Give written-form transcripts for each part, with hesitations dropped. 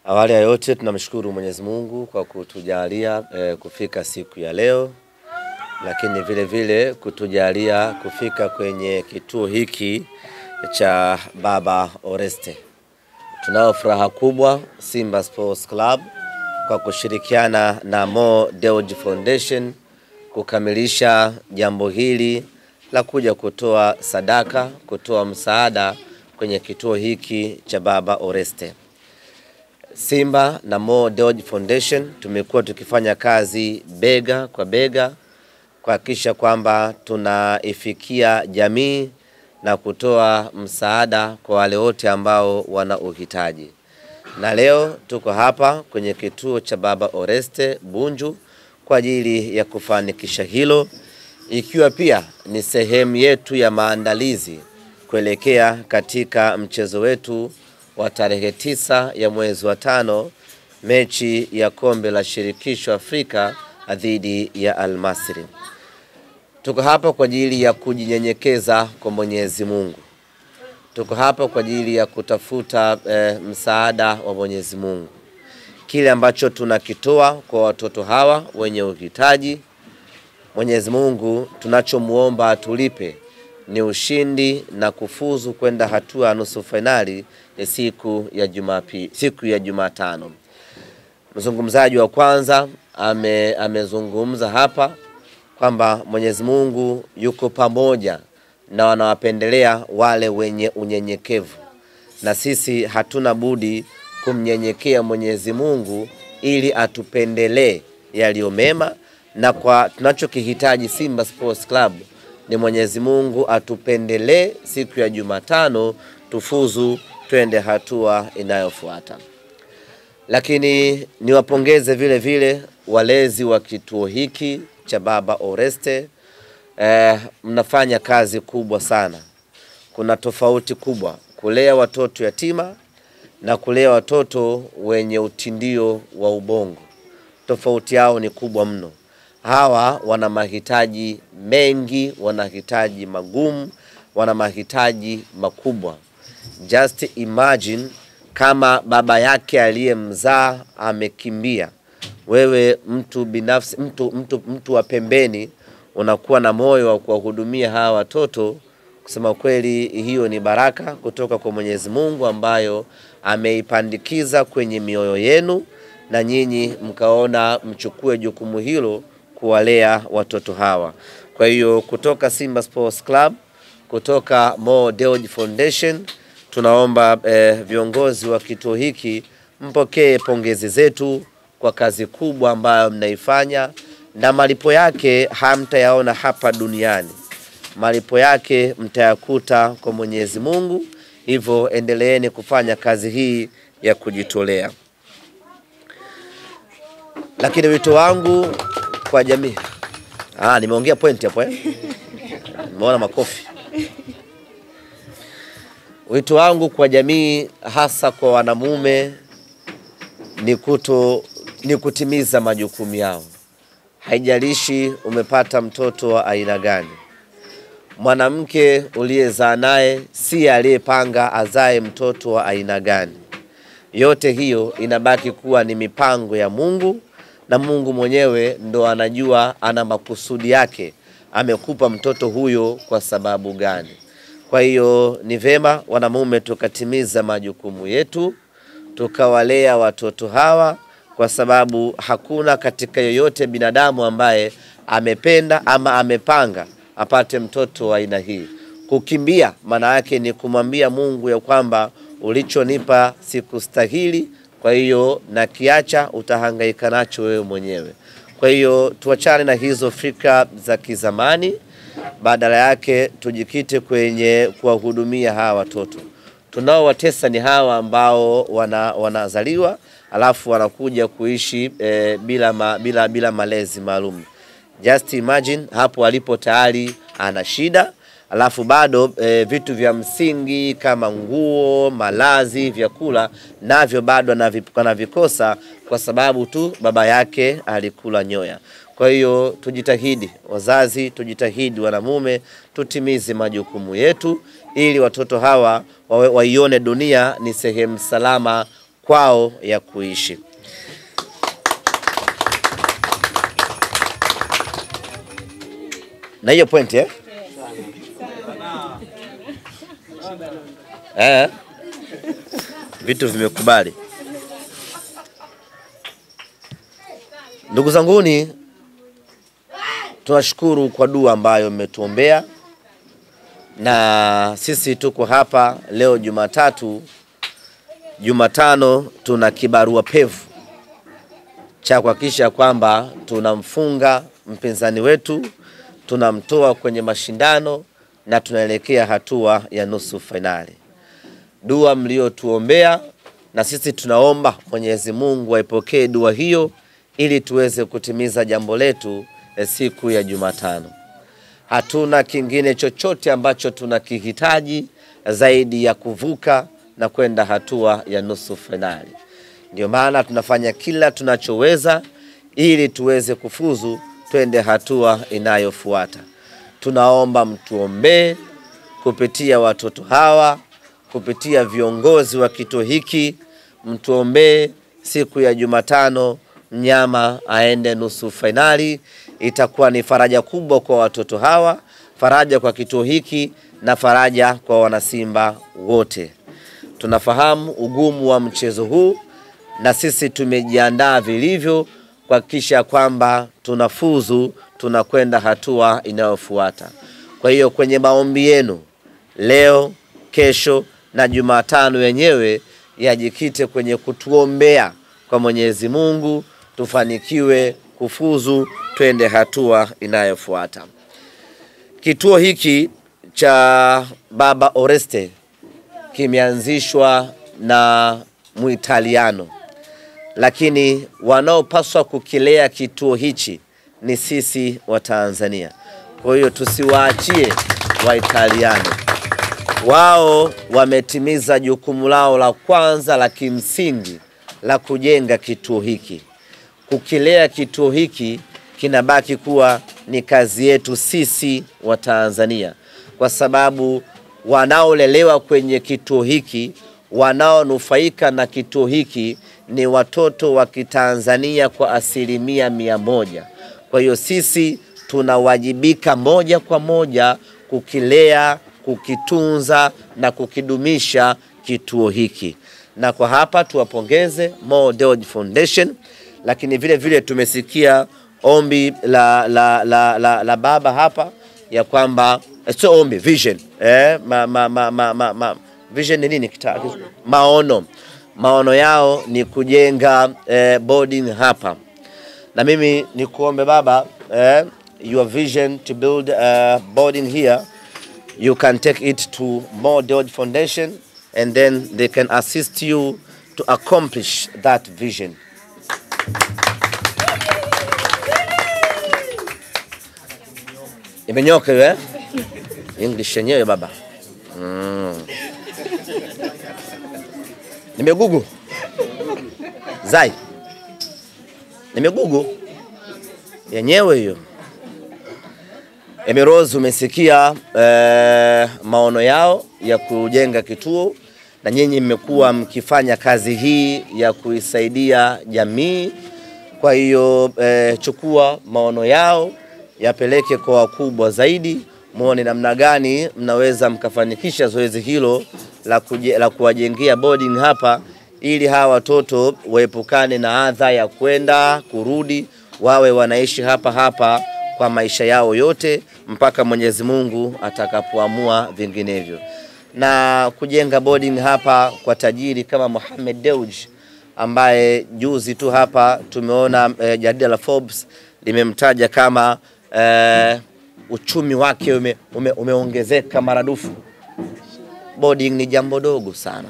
Awali ya yote tunamshukuru Mwenyezi Mungu kwa kutujalia kufika siku ya leo, lakini vile vile kutujalia kufika kwenye kituo hiki cha Baba Oreste. Tunao furaha kubwa Simba Sports Club kwa kushirikiana na Mo Dewji Foundation kukamilisha jambo hili la kuja kutoa sadaka, kutoa msaada kwenye kituo hiki cha Baba Oreste. Simba na Mo Dewji Foundation tumekuwa tukifanya kazi bega kwa bega kuhakikisha kwamba tunaifikia jamii na kutoa msaada kwa wale wote ambao wana uhitaji. Na leo tuko hapa kwenye kituo cha Baba Oreste Bunju kwa ajili ya kufanikisha hilo, ikiwa pia ni sehemu yetu ya maandalizi kuelekea katika mchezo wetu wa tarehe 9 ya mwezi wa 5, mechi ya kombe la shirikisho Afrika dhidi ya Al Masry. Tuko hapa kwa ajili ya kujinyenyekeza kwa Mwenyezi Mungu. Tuko hapa kwa ajili ya kutafuta msaada wa Mwenyezi Mungu. Kile ambacho tunakitoa kwa watoto hawa wenye uhitaji, Mwenyezi Mungu tunachomuomba atulipe ni ushindi na kufuzu kwenda hatua ya nusu finali siku ya Jumatano. Mzungumzaji wa kwanza amezungumza hapa kwamba Mwenyezi Mungu yuko pamoja na wanawapendelea wale wenye unyenyekevu, na sisi hatuna budi kumnyenyekea Mwenyezi Mungu ili atupendelee yaliyo mema, na kwa tunachokihitaji Simba Sports Club ni Mwenyezi Mungu atupendelee siku ya Jumatano tufuzu twende hatua inayofuata. Lakini niwapongeze vile vile walezi wa kituo hiki cha Baba Oreste. Mnafanya kazi kubwa sana. Kuna tofauti kubwa kulea watoto yatima na kulea watoto wenye utindio wa ubongo. Tofauti yao ni kubwa mno. Hawa wana mahitaji mengi, wana mahitaji magumu, wana mahitaji makubwa. Just imagine kama baba yake aliyemzaa amekimbia. Wewe mtu binafsi, mtu wa pembeni, unakuwa na moyo wa kuwahudumia hawa watoto. Kusema kweli, hiyo ni baraka kutoka kwa Mwenyezi Mungu ambayo ameipandikiza kwenye mioyo yenu, na nyinyi mkaona mchukue jukumu hilo kuwalea watoto hawa. Kwa hiyo kutoka Simba Sports Club, kutoka Mo Dewji Foundation, tunaomba viongozi wa kituo hiki mpokee pongezi zetu kwa kazi kubwa ambayo mnaifanya, na malipo yake hamtayaona hapa duniani. Malipo yake mtayakuta kwa Mwenyezi Mungu. Hivyo endeleeni kufanya kazi hii ya kujitolea. Lakini wito wangu kwa jamii, nimeongea point hapo nimeona makofi. Wito wangu kwa jamii, hasa kwa wanamume, ni kutimiza majukumu yao. Haijalishi umepata mtoto wa aina gani. Mwanamke uliyezaa naye si aliyepanga azae mtoto wa aina gani. Yote hiyo inabaki kuwa ni mipango ya Mungu, na Mungu mwenyewe ndo anajua ana makusudi yake. Amekupa mtoto huyo kwa sababu gani? Kwa hiyo ni vema wanamume tukatimiza majukumu yetu, tukawalea watoto hawa, kwa sababu hakuna katika yoyote binadamu ambaye amependa ama amepanga apate mtoto wa aina hii. Kukimbia maana yake ni kumwambia Mungu ya kwamba ulichonipa sikustahili, kwa hiyo na kiacha, utahangaika nacho wewe mwenyewe. Kwa hiyo tuachane na hizo fikra za kizamani, badala yake tujikite kwenye kuwahudumia hawa watoto. Tunaowatesa ni hawa ambao wanazaliwa alafu wanakuja kuishi bila malezi maalum. Just imagine hapo alipo tayari ana shida, alafu bado vitu vya msingi kama nguo, malazi, vyakula navyo bado anavikosa kwa sababu tu baba yake alikula nyoya. Kwa hiyo tujitahidi wazazi, tujitahidi wanamume, tutimize majukumu yetu ili watoto hawa waione dunia ni sehemu salama kwao ya kuishi. Na hiyo point vitu vimekubali. Ndugu zanguni, tunashukuru kwa dua ambayo mmetuombea, na sisi tuko hapa leo Jumatatu. Jumatano tuna kibarua pevu cha kuhakikisha kwamba tunamfunga mpinzani wetu, tunamtoa kwenye mashindano na tunaelekea hatua ya nusu finali. Dua mliotuombea, na sisi tunaomba Mwenyezi Mungu aipokee dua hiyo ili tuweze kutimiza jambo letu siku ya Jumatano. Hatuna kingine chochote ambacho tunakihitaji zaidi ya kuvuka na kwenda hatua ya nusu finali. Ndio maana tunafanya kila tunachoweza ili tuweze kufuzu twende hatua inayofuata. Tunaomba mtuombee kupitia watoto hawa, kupitia viongozi wa kituo hiki. Mtuombee siku ya Jumatano mnyama aende nusu finali. Itakuwa ni faraja kubwa kwa watoto hawa, faraja kwa kituo hiki na faraja kwa wanasimba wote. Tunafahamu ugumu wa mchezo huu, na sisi tumejiandaa vilivyo kuhakikisha kwamba tunafuzu, tunakwenda hatua inayofuata. Kwa hiyo kwenye maombi yenu leo, kesho na Jumatano yenyewe yajikite kwenye kutuombea kwa Mwenyezi Mungu tufanikiwe kufuzu, twende hatua inayofuata. Kituo hiki cha Baba Oreste kimeanzishwa na Muitaliano, lakini wanaopaswa kukilea kituo hichi ni sisi wa Tanzania. Kwa hiyo tusiwaachie Waitaliano. Wao wametimiza jukumu lao la kwanza la kimsingi la kujenga kituo hiki. Kukilea kituo hiki kinabaki kuwa ni kazi yetu sisi wa Tanzania, kwa sababu wanaolelewa kwenye kituo hiki, wanaonufaika na kituo hiki ni watoto wa Kitanzania kwa 100%. Kwa hiyo sisi tunawajibika moja kwa moja kukilea, kukitunza na kukidumisha kituo hiki. Na kwa hapa tuwapongeze Mo Dewji Foundation, lakini vile vile tumesikia ombi la baba hapa ya kwamba sio ombi, vision. Vision ni nini? Maono yao ni kujenga boarding hapa. Na mimi nikuombe baba, your vision to build a boarding here, you can take it to Mo Dewji Foundation, and then they can assist you to accomplish that vision. Imenyoka wewe? English yenyewe baba. Nimegugu. Zai. Nimegugu. Yenyewe hiyo. Emirose, umesikia maono yao ya kujenga kituo, na nyinyi mmekuwa mkifanya kazi hii ya kuisaidia jamii. Kwa hiyo chukua maono yao, yapeleke kwa wakubwa zaidi, muone namna gani mnaweza mkafanikisha zoezi hilo la kuwajengea boarding hapa, ili hawa watoto waepukane na adha ya kwenda kurudi, wawe wanaishi hapa hapa kwa maisha yao yote mpaka Mwenyezi Mungu atakapoamua vinginevyo. Na kujenga boarding hapa kwa tajiri kama Mohamed Dewji, ambaye juzi tu hapa tumeona jarida la Forbes limemtaja kama uchumi wake umeongezeka maradufu. Boarding ni jambo dogo sana.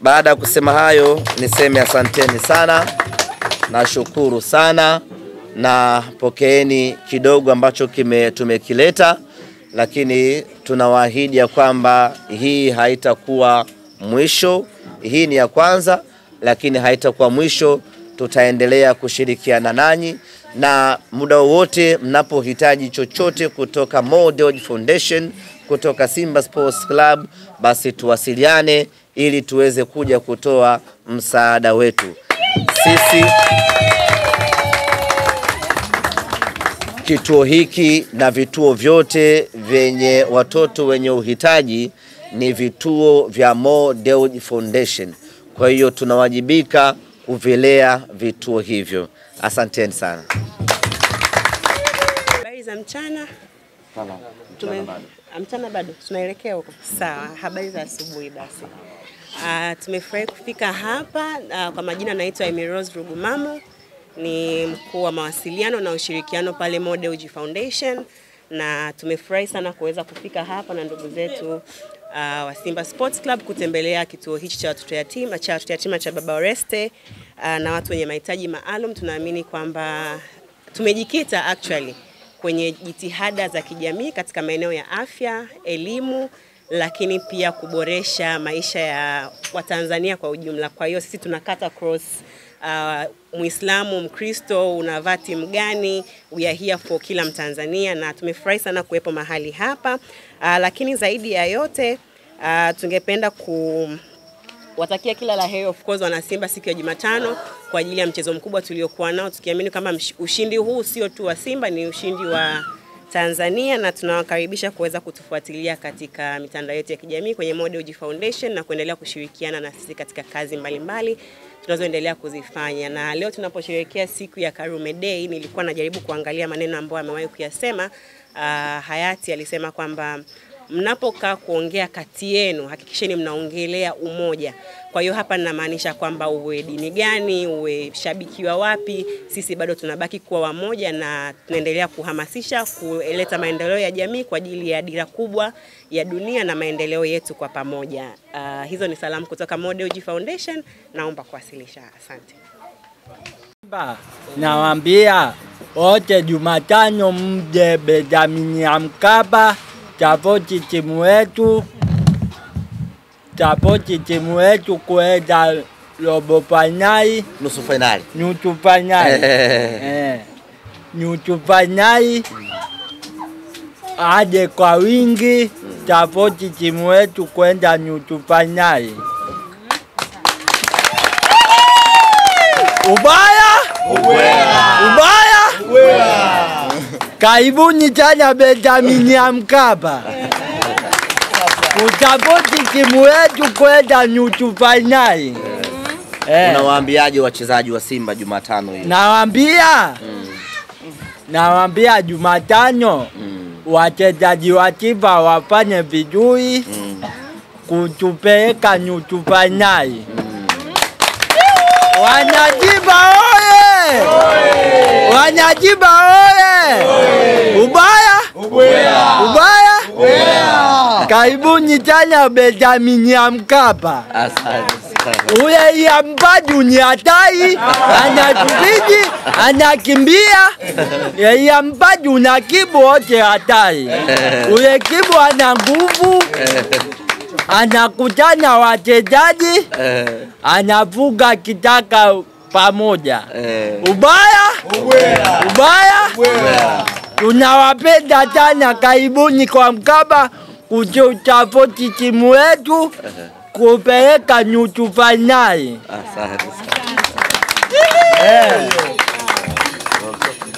Baada ya kusema hayo, niseme asanteni sana, nashukuru sana, na pokeeni kidogo ambacho tumekileta, lakini tunawaahidi ya kwamba hii haitakuwa mwisho. Hii ni ya kwanza, lakini haitakuwa mwisho. Tutaendelea kushirikiana nanyi, na muda wote mnapohitaji chochote kutoka Mo Dewji Foundation, kutoka Simba Sports Club, basi tuwasiliane ili tuweze kuja kutoa msaada wetu. Sisi kituo hiki na vituo vyote vyenye watoto wenye uhitaji ni vituo vya Mo Dewji Foundation. Kwa hiyo tunawajibika kuvilea vituo hivyo. Asanteni sana. Habari za mchana? Mchana bado tunaelekea huko. Sawa, habari za asubuhi basi. Tumefurahi kufika hapa. Kwa majina naitwa Amy Rose Rugumamo, ni mkuu wa mawasiliano na ushirikiano pale Mo Dewji Foundation, na tumefurahi sana kuweza kufika hapa na ndugu zetu wa Simba Sports Club kutembelea kituo hichi cha watoto yatima cha Baba Oreste na watu wenye mahitaji maalum. Tunaamini kwamba tumejikita actually kwenye jitihada za kijamii katika maeneo ya afya, elimu, lakini pia kuboresha maisha ya Watanzania kwa ujumla. Kwa hiyo sisi tunakata cross Muislamu, Mkristo, unavaa timu gani, we are here for kila Mtanzania, na tumefurahi sana kuwepo mahali hapa. Lakini zaidi ya yote tungependa watakia kila la heri of course wana Simba siku ya Jumatano kwa ajili ya mchezo mkubwa tuliokuwa nao, tukiamini kama ushindi huu sio tu wa Simba, ni ushindi wa Tanzania, na tunawakaribisha kuweza kutufuatilia katika mitandao yetu ya kijamii kwenye Mo Dewji Foundation na kuendelea kushirikiana na sisi katika kazi mbalimbali tunazoendelea kuzifanya. Na leo tunaposherehekea siku ya Karume Day, nilikuwa najaribu kuangalia maneno ambayo amewahi kuyasema. Hayati alisema kwamba mnapokaa kuongea kati yenu hakikisheni mnaongelea umoja. Kwa hiyo hapa ninamaanisha kwamba uwe dini gani, uwe shabikiwa wapi, sisi bado tunabaki kuwa wamoja na tunaendelea kuhamasisha kuleta maendeleo ya jamii kwa ajili ya dira kubwa ya dunia na maendeleo yetu kwa pamoja. Hizo ni salamu kutoka Mo Dewji Foundation, naomba kuwasilisha. Asante. Nawaambia wote Jumatano mje Benjamin ya Mkapa, tapoti timu wetu kuenda robo finali, nusu finali. Nusu finali aje kwa wingi, tapoti timu wetu kuenda nusu finali. Ubaya. Karibuni tena Benjamin ya Mkapa. Utapoti timu yetu kwenda nusu finali. Unawaambiaje wachezaji wa Simba Jumatano hii? Nawaambia Jumatano wachezaji wa Simba wafanye vizuri kutupeleka nusu finali. Wanajiba oye! Wanajiba oye! Ubaya! Karibuni tena Benjamin ya Mkapa. Asante. Ule ya Mpaju ni hatari, anatubidi, anakimbia. Ya Mpaju na Kibu wote hatari. Ule Kibu ana nguvu, anakutana wachezaji, anavuga kitaka pamoja. Ubaya. Tunawapenda sana, karibuni kwa Mkapa kututapoti timu yetu kupeleka nusu finali. Asante.